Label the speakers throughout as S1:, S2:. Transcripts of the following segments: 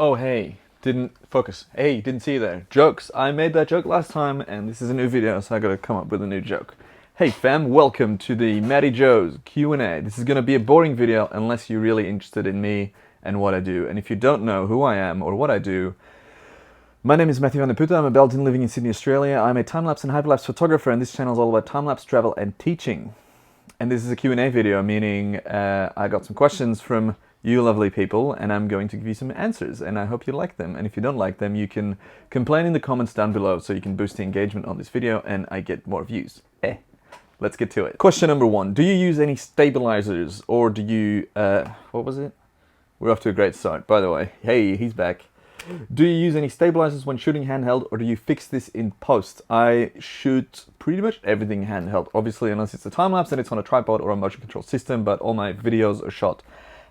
S1: Oh, hey, didn't focus. Hey, didn't see you there. Jokes. I made that joke last time, and this is a new video, so I gotta come up with a new joke. Hey fam, welcome to the Matty Joe's Q&A. This is gonna be a boring video unless you're really interested in me and what I do. And if you don't know who I am or what I do, my name is Matthew Vandeputte. I'm a Belgian living in Sydney, Australia. I'm a time-lapse and hyperlapse photographer, and this channel is all about time-lapse travel and teaching. And this is a Q&A video, meaning I got some questions from you lovely people, and I'm going to give you some answers, and I hope you like them. And if you don't like them, you can complain in the comments down below so you can boost the engagement on this video and I get more views. Let's get to it. Question number 1. Do you use any stabilizers, or do you, what was it? We're off to a great start, by the way. Hey, he's back. Do you use any stabilizers when shooting handheld, or do you fix this in post? I shoot pretty much everything handheld, obviously, unless it's a time-lapse and it's on a tripod or a motion control system, but all my videos are shot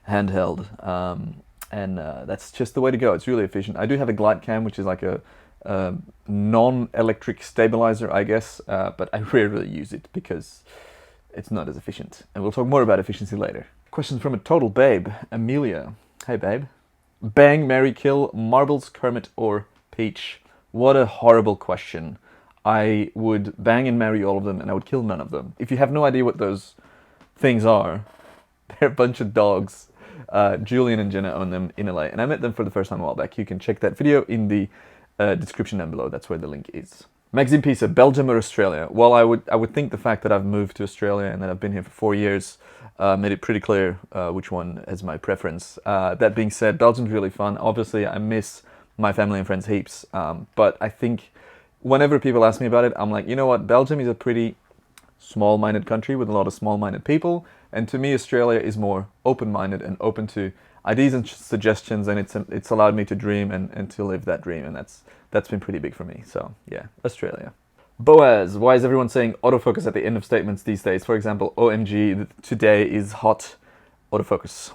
S1: handheld, and that's just the way to go. It's really efficient. I do have a glide cam, which is like a non-electric stabilizer, I guess, but I rarely use it because it's not as efficient. And we'll talk more about efficiency later. Question from a total babe, Amelia. Hey babe. Bang, marry, kill, Marbles, Kermit, or Peach? What a horrible question. I would bang and marry all of them, and I would kill none of them. If you have no idea what those things are, they're a bunch of dogs. Julian and Jenna own them in LA, and I met them for the first time a while back. You can check that video in the description down below. That's where the link is. Maxime Pisa, Belgium or Australia? Well, I would think the fact that I've moved to Australia and that I've been here for 4 years made it pretty clear which one is my preference. That being said, Belgium's really fun. Obviously, I miss my family and friends heaps, but I think whenever people ask me about it, I'm like, you know what? Belgium is a pretty small-minded country with a lot of small-minded people, and to me, Australia is more open-minded and open to ideas and suggestions, and it's allowed me to dream and to live that dream, and that's been pretty big for me. So yeah, Australia. Boaz, why is everyone saying autofocus at the end of statements these days? For example, OMG, today is hot. Autofocus.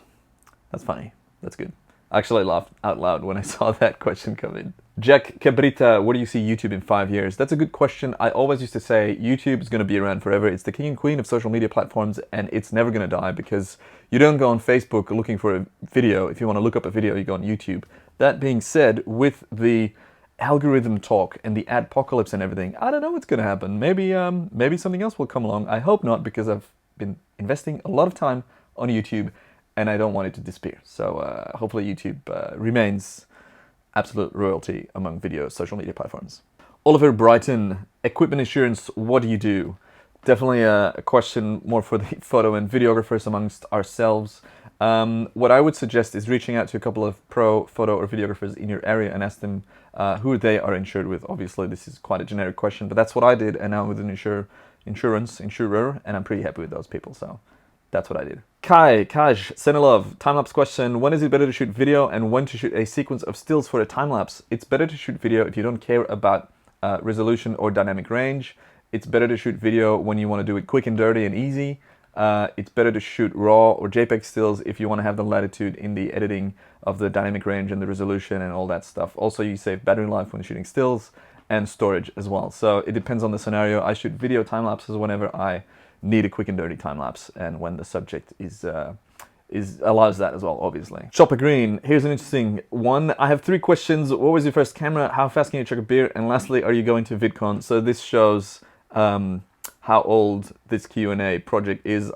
S1: That's funny. That's good. I actually laughed out loud when I saw that question come in. Jack Cabrita, where do you see YouTube in 5 years? That's a good question. I always used to say YouTube is going to be around forever. It's the king and queen of social media platforms, and it's never going to die because you don't go on Facebook looking for a video. If you want to look up a video, you go on YouTube. That being said, with the algorithm talk and the adpocalypse and everything, I don't know what's going to happen. Maybe something else will come along. I hope not, because I've been investing a lot of time on YouTube and I don't want it to disappear. So hopefully YouTube remains absolute royalty among video social media platforms. Oliver Brighton, equipment insurance, what do you do? Definitely a question more for the photo and videographers amongst ourselves. What I would suggest is reaching out to a couple of pro photo or videographers in your area and ask them who they are insured with. Obviously, this is quite a generic question, but that's what I did, and now I'm with an insurer, and I'm pretty happy with those people, so that's what I did. Kaj, send a love. Time-lapse question. When is it better to shoot video and when to shoot a sequence of stills for a time-lapse? It's better to shoot video if you don't care about resolution or dynamic range. It's better to shoot video when you want to do it quick and dirty and easy. It's better to shoot RAW or JPEG stills if you want to have the latitude in the editing of the dynamic range and the resolution and all that stuff. Also, you save battery life when shooting stills and storage as well. So it depends on the scenario. I shoot video time-lapses whenever I need a quick and dirty time-lapse, and when the subject allows that as well, obviously. Chopper Green, here's an interesting one. I have 3 questions. What was your first camera? How fast can you chug a beer? And lastly, are you going to VidCon? So this shows how old this Q&A project is.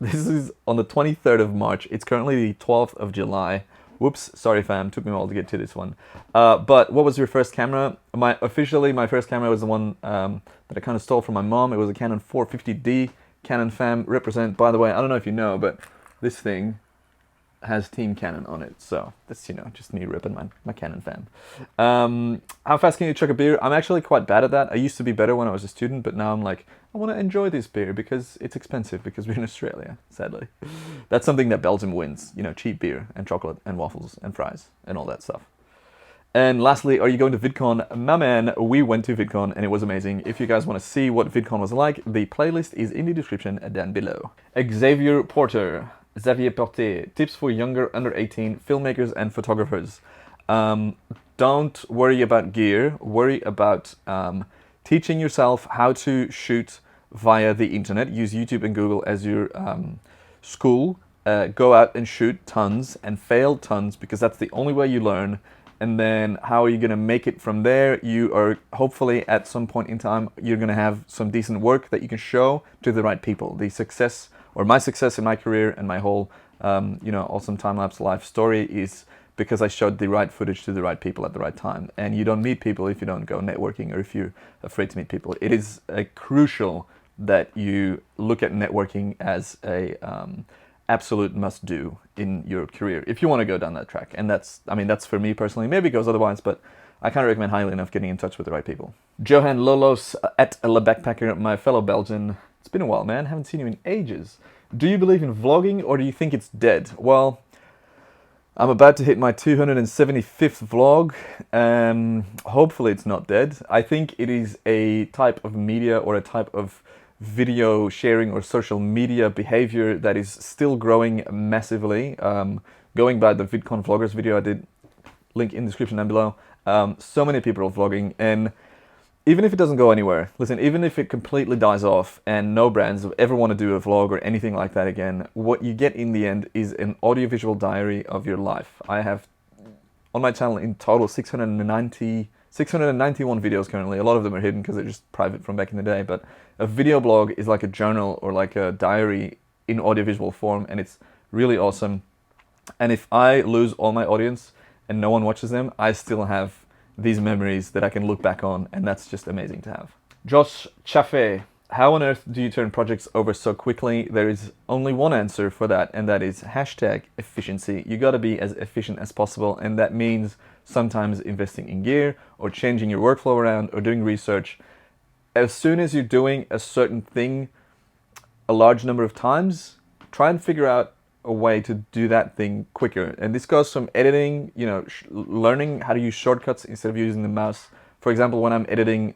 S1: This is on the 23rd of March. It's currently the 12th of July. Whoops, sorry fam, took me a while to get to this one. But what was your first camera? Officially, my first camera was the one that I kind of stole from my mom. It was a Canon 450D. Canon fam, represent. By the way, I don't know if you know, but this thing has Team Canon on it. So that's, you know, just me ripping my Canon fam. How fast can you chug a beer? I'm actually quite bad at that. I used to be better when I was a student, but now I'm like, I want to enjoy this beer because it's expensive, because we're in Australia, sadly. That's something that Belgium wins, you know, cheap beer and chocolate and waffles and fries and all that stuff. And lastly, are you going to VidCon? My man, we went to VidCon and it was amazing. If you guys want to see what VidCon was like, the playlist is in the description down below. Xavier Porter, tips for younger under 18 filmmakers and photographers. Don't worry about gear, worry about teaching yourself how to shoot via the internet. Use YouTube and Google as your school. Go out and shoot tons and fail tons, because that's the only way you learn. and then how are you going to make it from there? You are hopefully at some point in time, you're going to have some decent work that you can show to the right people. The success, or my success in my career and my whole, awesome time-lapse life story is because I showed the right footage to the right people at the right time. And you don't meet people if you don't go networking, or if you're afraid to meet people. It is crucial that you look at networking as a absolute must-do in your career if you want to go down that track. And that's for me personally. Maybe it goes otherwise, but I can't recommend highly enough getting in touch with the right people. Johan Lolos at Le Backpacker, my fellow Belgian. It's been a while, man. Haven't seen you in ages. Do you believe in vlogging, or do you think it's dead? Well, I'm about to hit my 275th vlog. Hopefully it's not dead. I think it is a type of media, or a type of video sharing or social media behavior that is still growing massively. Going by the VidCon vloggers video I did, link in the description down below, so many people are vlogging, and even if it doesn't go anywhere, listen, even if it completely dies off and no brands ever want to do a vlog or anything like that again, what you get in the end is an audiovisual diary of your life. I have on my channel in total 691 videos currently. A lot of them are hidden because they're just private from back in the day, but a video blog is like a journal or like a diary in audiovisual form, and it's really awesome. And if I lose all my audience and no one watches them, I still have these memories that I can look back on, and that's just amazing to have. Josh Chaffee, how on earth do you turn projects over so quickly? There is only one answer for that, and that is #efficiency. You gotta be as efficient as possible, and that means sometimes investing in gear, or changing your workflow around, or doing research. As soon as you're doing a certain thing a large number of times, try and figure out a way to do that thing quicker. And this goes from editing, learning how to use shortcuts instead of using the mouse. For example, when I'm editing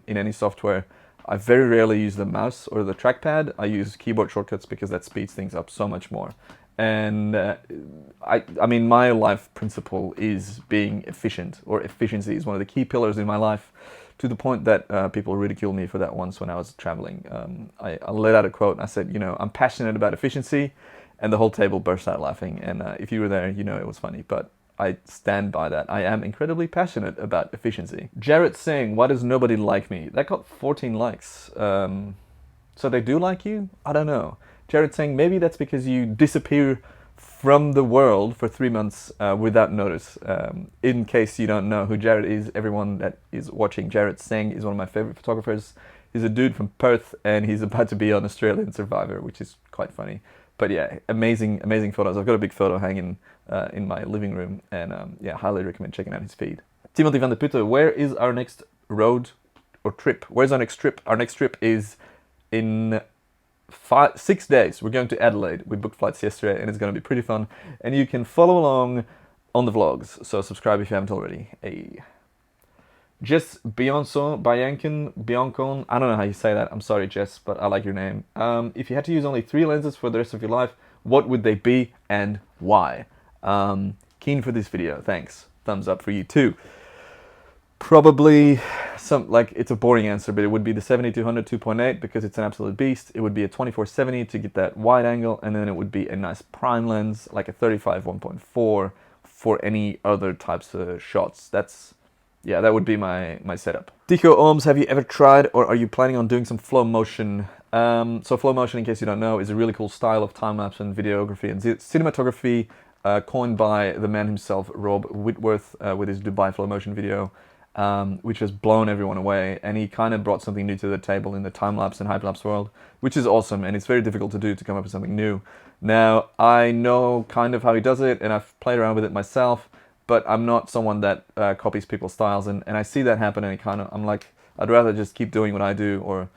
S1: in any software, I very rarely use the mouse or the trackpad. I use keyboard shortcuts because that speeds things up so much more. And my life principle is being efficient, or efficiency is one of the key pillars in my life, to the point that people ridiculed me for that once when I was traveling. I let out a quote, and I said, I'm passionate about efficiency, and the whole table burst out laughing. And if you were there, it was funny, but I stand by that. I am incredibly passionate about efficiency. Jarrett saying, why does nobody like me? That got 14 likes. So they do like you? I don't know. Jared saying, maybe that's because you disappear from the world for 3 months without notice. In case you don't know who Jared is, everyone that is watching, Jared Singh is one of my favorite photographers. He's a dude from Perth, and he's about to be on Australian Survivor, which is quite funny. But yeah, amazing photos. I've got a big photo hanging in my living room, and highly recommend checking out his feed. Timothy Vandeputte, where is our next road or trip? Where's our next trip? Our next trip is in 6 days. We're going to Adelaide. We booked flights yesterday, and it's going to be pretty fun. And you can follow along on the vlogs, so subscribe if you haven't already. Hey. Jess Biancon, I don't know how you say that. I'm sorry, Jess, but I like your name. If you had to use only 3 lenses for the rest of your life, what would they be and why? Keen for this video. Thanks. Thumbs up for you too. Probably it's a boring answer, but it would be the 70-200 2.8 because it's an absolute beast. It would be a 24-70 to get that wide angle, and then it would be a nice prime lens, like a 35 1.4 for any other types of shots. That would be my setup. Tico Ohms, have you ever tried, or are you planning on doing some flow motion? So flow motion, in case you don't know, is a really cool style of time-lapse and videography and cinematography coined by the man himself, Rob Whitworth, with his Dubai flow motion video, which has blown everyone away. And he kind of brought something new to the table in the time-lapse and hyperlapse world, which is awesome. And it's very difficult to do, to come up with something new. Now, I know kind of how he does it, and I've played around with it myself, but I'm not someone that copies people's styles, and I see that happen, and I'm like, I'd rather just keep doing what I do, or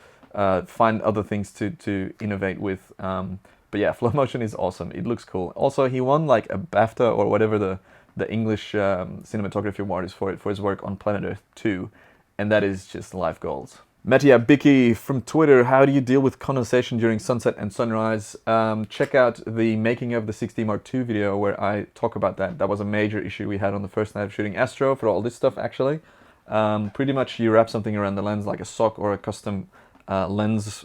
S1: find other things to innovate with. But yeah, flow motion is awesome. It looks cool. Also, he won like a BAFTA or whatever the English cinematography award is for his work on Planet Earth 2, and that is just life goals. Mattia Bicky from Twitter, how do you deal with condensation during sunset and sunrise? Check out the making of the 6D Mark II video where I talk about that. That was a major issue we had on the first night of shooting Astro for all this stuff, actually. Pretty much you wrap something around the lens like a sock or a custom lens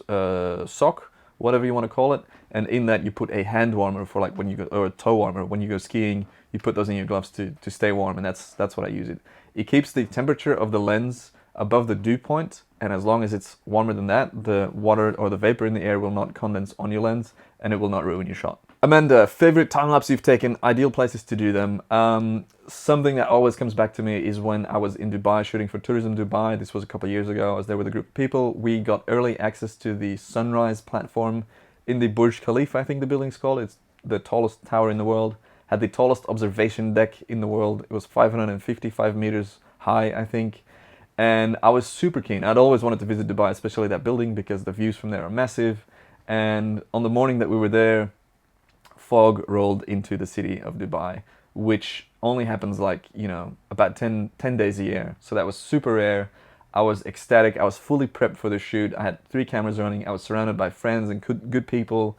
S1: sock whatever you want to call it. And in that you put a hand warmer for like when you go, or a toe warmer when you go skiing. You put those in your gloves to stay warm, and that's what I use it. It keeps the temperature of the lens above the dew point, and as long as it's warmer than that, the water or the vapor in the air will not condense on your lens, and it will not ruin your shot. Amanda, favorite time lapse you've taken, ideal places to do them. Something that always comes back to me is when I was in Dubai shooting for Tourism Dubai. This was a couple of years ago. I was there with a group of people. We got early access to the sunrise platform in the Burj Khalifa, I think the building's called. It's the tallest tower in the world. Had the tallest observation deck in the world. It was 555 meters high, I think. And I was super keen. I'd always wanted to visit Dubai, especially that building, because the views from there are massive. And on the morning that we were there, fog rolled into the city of Dubai, which only happens like, you know, about 10 days a year. So that was super rare. I was ecstatic. I was fully prepped for the shoot. I had 3 cameras running. I was surrounded by friends and good people.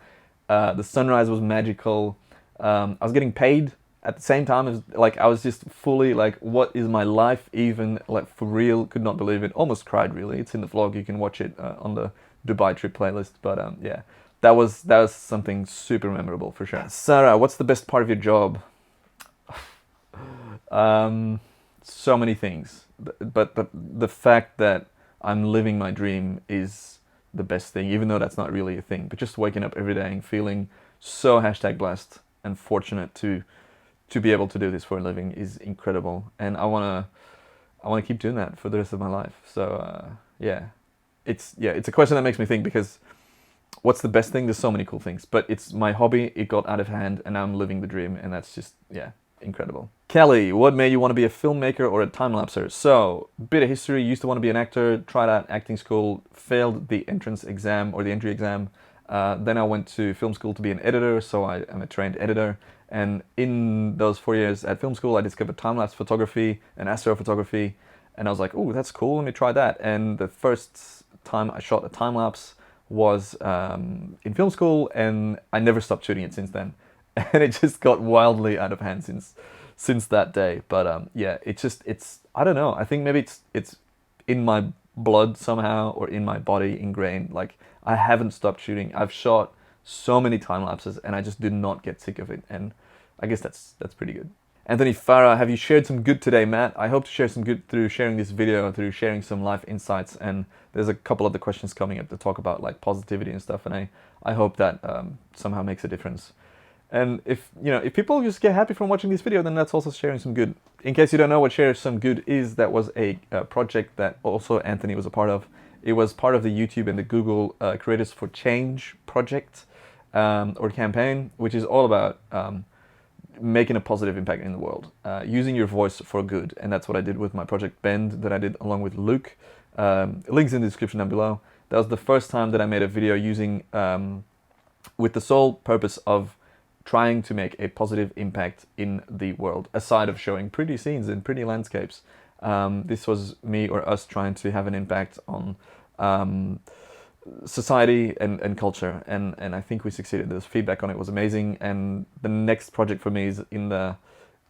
S1: The sunrise was magical. I was getting paid at the same time. As like, I was just fully like, what is my life even, like, for real? Could not believe it. Almost cried, really. It's in the vlog. You can watch it on the Dubai trip playlist. But yeah, that was something super memorable for sure. Sarah, what's the best part of your job? So many things, but the fact that I'm living my dream is the best thing, even though that's not really a thing. But just waking up every day and feeling so #blessed and fortunate to be able to do this for a living is incredible, and I wanna keep doing that for the rest of my life. So yeah, it's a question that makes me think, because what's the best thing? There's so many cool things, but it's my hobby. It got out of hand, and now I'm living the dream, and that's just, yeah, incredible. Kelly, what made you want to be a filmmaker or a time-lapser? So, bit of history. Used to want to be an actor, tried out acting school, failed the entrance exam or the entry exam. Then I went to film school to be an editor, so I am a trained editor. And in those 4 years at film school, I discovered time-lapse photography and astrophotography, and I was like, oh, that's cool, let me try that. And the first time I shot a time-lapse was in film school, and I never stopped shooting it since then. And it just got wildly out of hand since that day. But yeah, it's I don't know. I think maybe it's in my blood somehow, or in my body ingrained. Like, I haven't stopped shooting. I've shot so many time lapses, and I just did not get sick of it. And I guess that's pretty good. Anthony Farah, have you shared some good today, Matt? I hope to share some good through sharing this video, through sharing some life insights. And there's a couple of the questions coming up to talk about like positivity and stuff. And I hope that somehow makes a difference. And if people just get happy from watching this video, then that's also sharing some good. In case you don't know what Share Some Good is, that was a project that also Anthony was a part of. It was part of the YouTube and the Google Creators for Change project or campaign, which is all about making a positive impact in the world, using your voice for good. And that's what I did with my project Bend that I did along with Luke. Links in the description down below. That was the first time that I made a video using, with the sole purpose of trying to make a positive impact in the world, aside of showing pretty scenes and pretty landscapes. This was me or us trying to have an impact on society and culture, and I think we succeeded. The feedback on it was amazing, and the next project for me is in the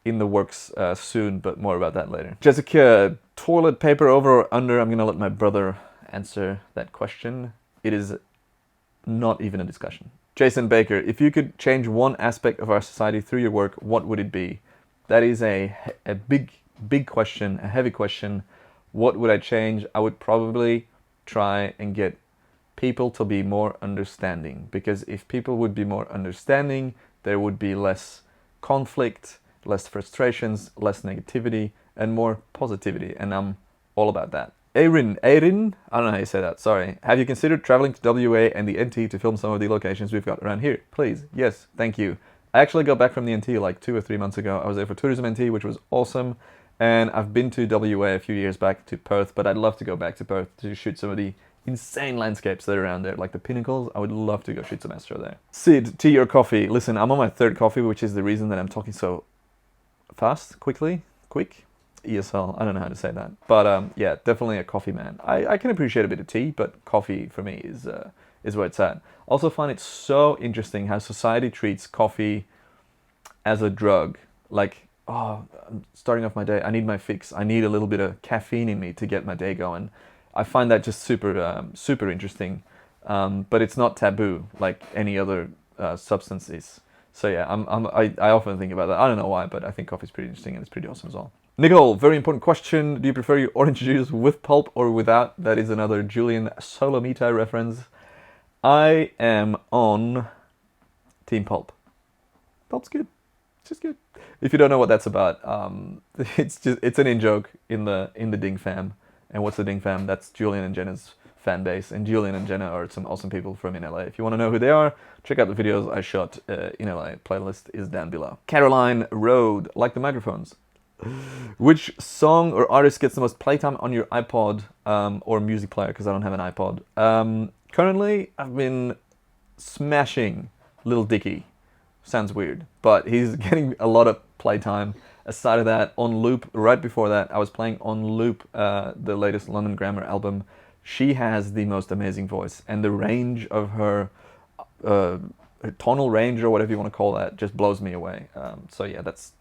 S1: works soon, but more about that later. Jessica, toilet paper over or under? I'm gonna let my brother answer that question. It is not even a discussion. Jason Baker, if you could change one aspect of our society through your work, what would it be? That is a big question, a heavy question. What would I change? I would probably try and get people to be more understanding, because if people would be more understanding, there would be less conflict, less frustrations, less negativity, and more positivity, and I'm all about that. Erin, I don't know how you say that, sorry. Have you considered traveling to WA and the NT to film some of the locations we've got around here? Please, yes, thank you. I actually got back from the NT like 2 or 3 months ago. I was there for Tourism NT, which was awesome. And I've been to WA a few years back to Perth, but I'd love to go back to Perth to shoot some of the insane landscapes that are around there, like the pinnacles. I would love to go shoot some astro there. Sid, tea or coffee? Listen, I'm on my 3rd coffee, which is the reason that I'm talking so fast, quick. ESL, I don't know how to say that. But yeah, definitely a coffee man. I can appreciate a bit of tea, but coffee for me is where it's at. Also find it so interesting how society treats coffee as a drug. Like, oh, I'm starting off my day, I need my fix. I need a little bit of caffeine in me to get my day going. I find that just super interesting. but it's not taboo like any other substance is. So yeah, I often think about that. I don't know why, but I think coffee's pretty interesting and it's pretty awesome as well. Nicole, very important question. Do you prefer your orange juice with pulp or without? That is another Julian Solomita reference. I am on team pulp. Pulp's good. It's just good. If you don't know what that's about, it's an in-joke in the Ding fam. And what's the Ding fam? That's Julian and Jenna's fan base, and Julian and Jenna are some awesome people from in LA. If you want to know who they are, check out the videos I shot in LA. Playlist is down below. Caroline Road, like the microphones. Which song or artist gets the most playtime on your iPod or music player? Because I don't have an iPod. Currently, I've been smashing Lil Dicky. Sounds weird, but he's getting a lot of playtime. Aside of that, on loop, right before that, I was playing on loop the latest London Grammar album. She has the most amazing voice, and the range of her tonal range, or whatever you want to call that, just blows me away. So yeah, that's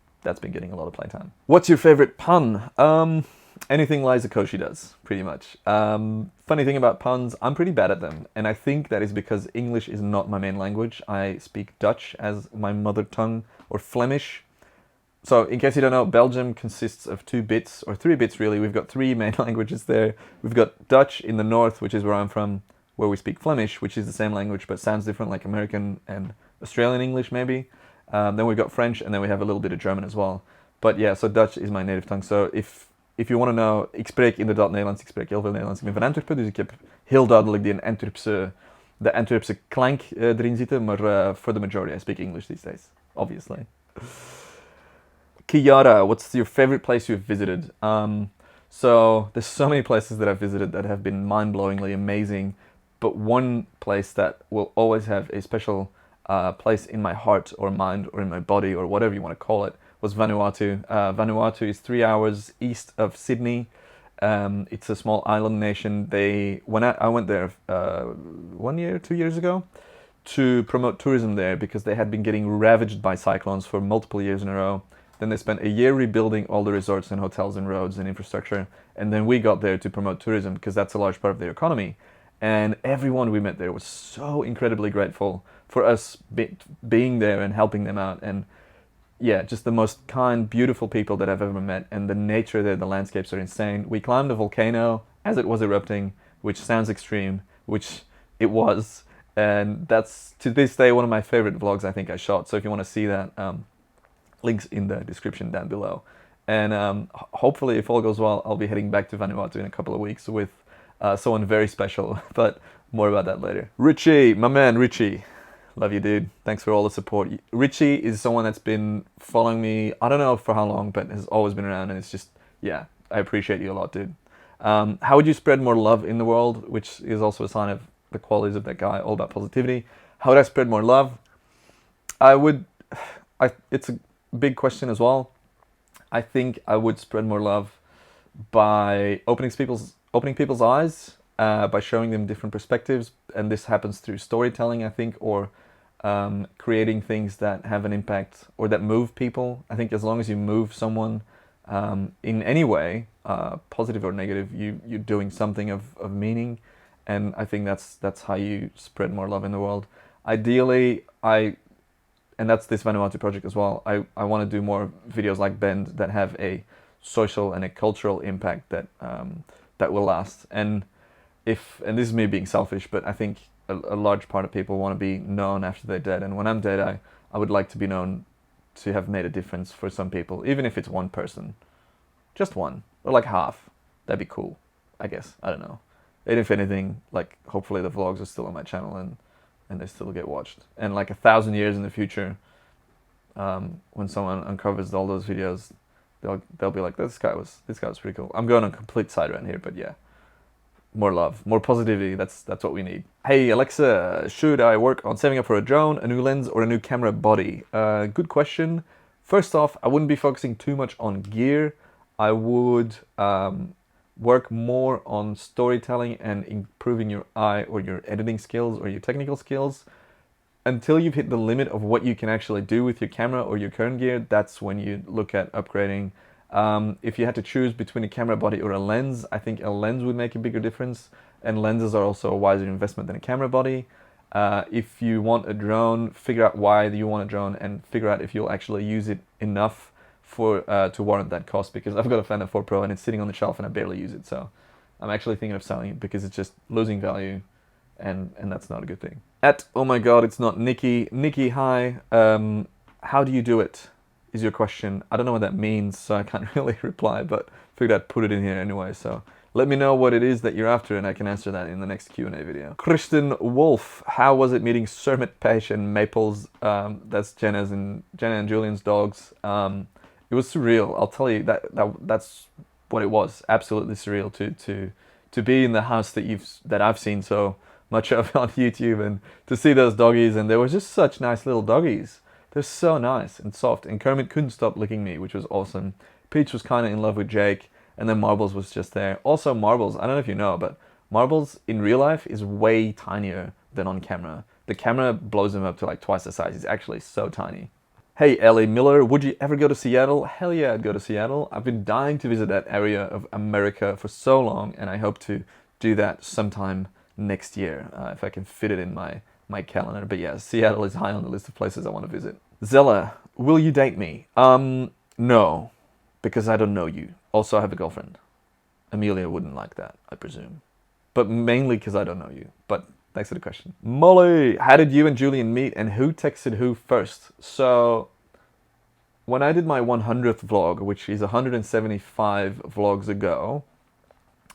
S1: been getting a lot of playtime. What's your favorite pun? Anything Liza Koshy does, pretty much. Funny thing about puns, I'm pretty bad at them, and I think that is because English is not my main language. I speak Dutch as my mother tongue, or Flemish. So, in case you don't know, Belgium consists of 2 bits, or 3 bits really. We've got 3 main languages there. We've got Dutch in the north, which is where I'm from, where we speak Flemish, which is the same language but sounds different, like American and Australian English maybe. Then we've got French, and then we have a little bit of German as well. But yeah, so Dutch is my native tongue. So if you want to know, ik spreek inderdaad Nederlands, ik spreek heel veel Nederlands. Ik ben van Antwerpen, dus ik heb heel duidelijk de Antwerpse klank erin zitten. Maar for the majority, I speak English these days, obviously. Kiara, what's your favorite place you've visited? So there's so many places that I've visited that have been mind-blowingly amazing, but one place that will always have a special place in my heart or mind or in my body or whatever you want to call it was Vanuatu. Vanuatu is 3 hours east of Sydney. It's a small island nation. I went there 1 year, 2 years ago to promote tourism there because they had been getting ravaged by cyclones for multiple years in a row. Then they spent a year rebuilding all the resorts and hotels and roads and infrastructure. And then we got there to promote tourism because that's a large part of their economy. And everyone we met there was so incredibly grateful for us being there and helping them out. And yeah, just the most kind, beautiful people that I've ever met. And the nature there, the landscapes are insane. We climbed a volcano as it was erupting, which sounds extreme, which it was. And that's, to this day, one of my favorite vlogs I think I shot. So if you want to see that, links in the description down below. And hopefully, if all goes well, I'll be heading back to Vanuatu in a couple of weeks with someone very special, but more about that later. Richie, my man Richie. Love you, dude. Thanks for all the support. Richie is someone that's been following me, I don't know for how long, but has always been around, and it's just, yeah, I appreciate you a lot, dude. How would you spread more love in the world, which is also a sign of the qualities of that guy, all about positivity. How would I spread more love? It's a big question as well. I think I would spread more love by opening people's eyes, by showing them different perspectives, and this happens through storytelling, I think, or creating things that have an impact or that move people. I think as long as you move someone in any way, positive or negative, you're doing something of meaning, and I think that's how you spread more love in the world. Ideally, and that's this Vanuatu project as well, I want to do more videos like Bend that have a social and a cultural impact that will last. And this is me being selfish, but I think a large part of people want to be known after they're dead. And when I'm dead, I would like to be known to have made a difference for some people, even if it's one person. Just one, or like half. That'd be cool, I guess. I don't know. And if anything, like, hopefully the vlogs are still on my channel and they still get watched. And like 1,000 years in the future, when someone uncovers all those videos, they'll be like, this guy was pretty cool. I'm going on a complete side rant here, but yeah. More love, more positivity, that's what we need. Hey Alexa, should I work on saving up for a drone, a new lens, or a new camera body? Good question. First off, I wouldn't be focusing too much on gear. I would work more on storytelling and improving your eye or your editing skills or your technical skills. Until you've hit the limit of what you can actually do with your camera or your current gear, that's when you look at upgrading. If you had to choose between a camera body or a lens, I think a lens would make a bigger difference, and lenses are also a wiser investment than a camera body. If you want a drone, figure out why you want a drone and figure out if you'll actually use it enough for to warrant that cost, because I've got a Vandeputte 4 Pro and it's sitting on the shelf and I barely use it, so I'm actually thinking of selling it because it's just losing value, and that's not a good thing. Oh my god, it's not Nikki. Nikki, hi. How do you do it? Is your question. I don't know what that means, so I can't really reply, but figured I'd put it in here anyway, so let me know what it is that you're after and I can answer that in the next Q&A video. Kristen Wolf, how was it meeting Sermit Page and Maples? That's Jenna and Julian's dogs. It was surreal. I'll tell you that's what it was. Absolutely surreal to be in the house that I've seen so much of on YouTube, and to see those doggies, and they were just such nice little doggies. They're so nice and soft, and Kermit couldn't stop licking me, which was awesome. Peach was kind of in love with Jake, and then Marbles was just there. Also Marbles, I don't know if you know, but Marbles in real life is way tinier than on camera. The camera blows him up to like twice the size. He's actually so tiny. Hey Ellie Miller, would you ever go to Seattle? Hell yeah, I'd go to Seattle. I've been dying to visit that area of America for so long, and I hope to do that sometime next year, if I can fit it in my calendar. But yeah, Seattle is high on the list of places I want to visit. Zella, will you date me? No, because I don't know you. Also, I have a girlfriend. Amelia wouldn't like that, I presume. But mainly because I don't know you. But thanks for the question. Molly, how did you and Julian meet, and who texted who first? So, when I did my 100th vlog, which is 175 vlogs ago,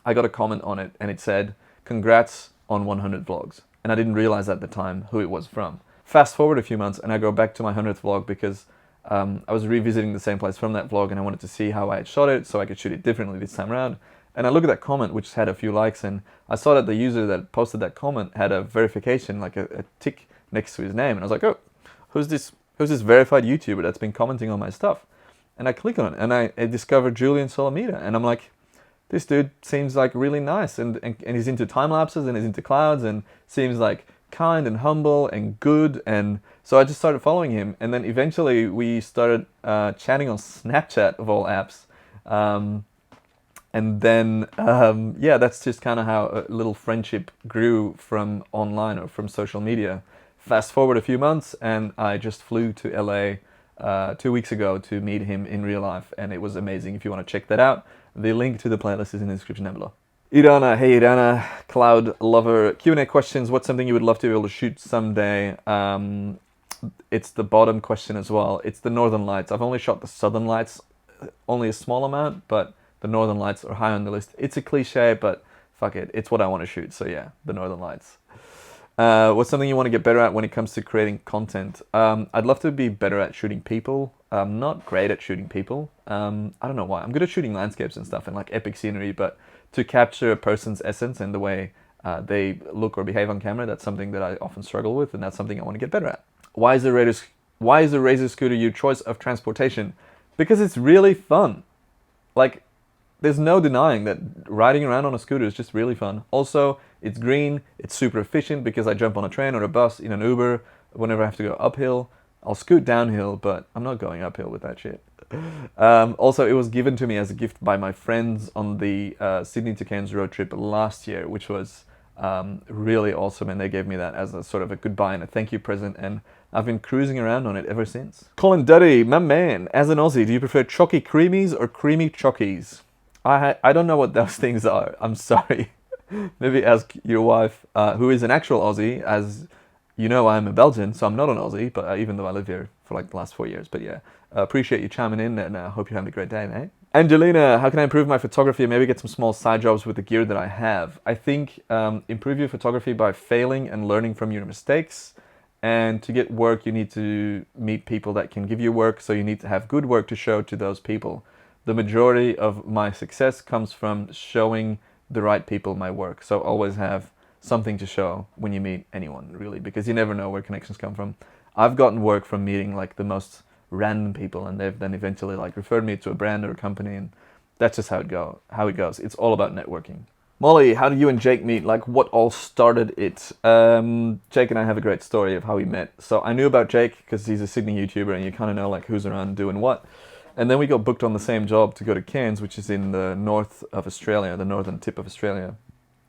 S1: I got a comment on it, and it said, congrats on 100 vlogs. And I didn't realize at the time who it was from. Fast forward a few months, and I go back to my 100th vlog because I was revisiting the same place from that vlog, and I wanted to see how I had shot it so I could shoot it differently this time around. And I look at that comment, which had a few likes, and I saw that the user that posted that comment had a verification, like a tick next to his name. And I was like, oh, who's this verified YouTuber that's been commenting on my stuff? And I click on it, and I discovered Julian Solomita, and I'm like, this dude seems like really nice, and he's into time lapses, and he's into clouds, and seems like kind and humble and good. And so I just started following him, and then eventually we started chatting on Snapchat of all apps. And then, yeah, that's just kind of how a little friendship grew from online or from social media. Fast forward a few months, and I just flew to LA 2 weeks ago to meet him in real life, and it was amazing. If you want to check that out, the link to the playlist is in the description down below. Irana, hey Irana, cloud lover. Q&A questions, what's something you would love to be able to shoot someday? It's the bottom question as well. It's the Northern Lights. I've only shot the Southern Lights, only a small amount, but the Northern Lights are high on the list. It's a cliche, but fuck it, it's what I want to shoot. So yeah, the Northern Lights. What's something you want to get better at when it comes to creating content? I'd love to be better at shooting people. I'm not great at shooting people. I don't know why. I'm good at shooting landscapes and stuff and like epic scenery, but to capture a person's essence and the way they look or behave on camera, that's something that I often struggle with, and that's something I want to get better at. Why is the Razor scooter your choice of transportation? Because it's really fun. Like, there's no denying that riding around on a scooter is just really fun. Also, it's green, it's super efficient because I jump on a train or a bus in an Uber whenever I have to go uphill. I'll scoot downhill, but I'm not going uphill with that shit. Also, it was given to me as a gift by my friends on the Sydney to Cairns road trip last year, which was really awesome, and they gave me that as a sort of a goodbye and a thank you present, and I've been cruising around on it ever since. Colin Duddy, my man, as an Aussie, do you prefer chalky creamies or creamy chockies? I don't know what those things are. I'm sorry. Maybe ask your wife, who is an actual Aussie. As you know, I'm a Belgian, so I'm not an Aussie, but even though I live here for like the last 4 years. But yeah, appreciate you chiming in, and I hope you're having a great day, mate. Angelina, how can I improve my photography and maybe get some small side jobs with the gear that I have? I think improve your photography by failing and learning from your mistakes. And to get work, you need to meet people that can give you work, so you need to have good work to show to those people. The majority of my success comes from showing the right people my work. So always have something to show when you meet anyone, really, because you never know where connections come from. I've gotten work from meeting like the most random people, and they've then eventually like referred me to a brand or a company, and that's just how it goes. It's all about networking. Molly, how did you and Jake meet? Like, what all started it? Jake and I have a great story of how we met. So I knew about Jake because he's a Sydney YouTuber, and you kind of know like who's around doing what. And then we got booked on the same job to go to Cairns, which is in the north of Australia, the northern tip of Australia.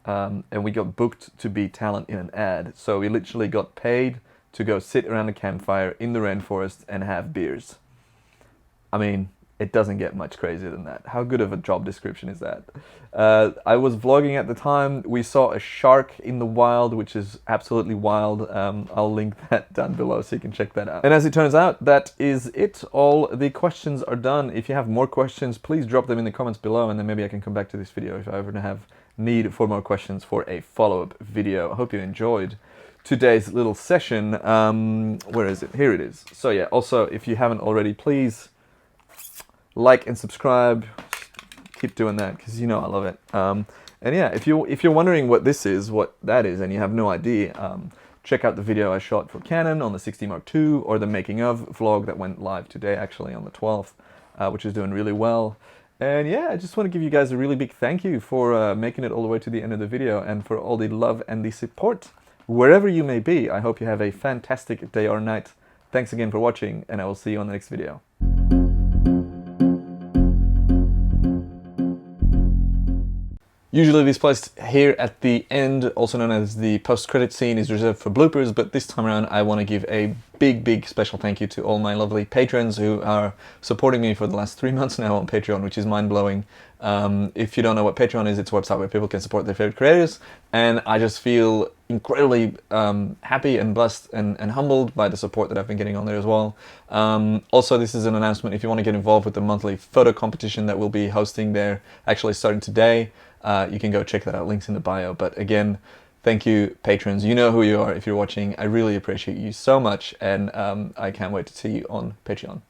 S1: And we got booked to be talent in an ad. So we literally got paid to go sit around a campfire in the rainforest and have beers. I mean, it doesn't get much crazier than that. How good of a job description is that? I was vlogging at the time. We saw a shark in the wild, which is absolutely wild. I'll link that down below so you can check that out. And as it turns out, that is it. All the questions are done. If you have more questions, please drop them in the comments below, and then maybe I can come back to this video if I ever have need for more questions for a follow-up video. I hope you enjoyed today's little session. Where is it? Here it is. So yeah, also, if you haven't already, please like and subscribe. Keep doing that because you know I love it. And yeah, if you're wondering what this is, what that is, and you have no idea, check out the video I shot for Canon on the 60 Mark II, or the making of vlog that went live today, actually on the 12th, which is doing really well. And yeah, I just want to give you guys a really big thank you for making it all the way to the end of the video, and for all the love and the support wherever you may be. I hope you have a fantastic day or night. Thanks again for watching, and I will see you on the next video. Usually this place here at the end, also known as the post-credit scene, is reserved for bloopers, but this time around I want to give a big special thank you to all my lovely patrons who are supporting me for the last 3 months now on Patreon, which is mind-blowing. If you don't know what Patreon is, it's a website where people can support their favorite creators, and I just feel incredibly happy and blessed and humbled by the support that I've been getting on there as well. Also, this is an announcement: if you want to get involved with the monthly photo competition that we'll be hosting there, actually starting today, you can go check that out, links in the bio. But again, thank you, patrons. You know who you are if you're watching. I really appreciate you so much, and I can't wait to see you on Patreon.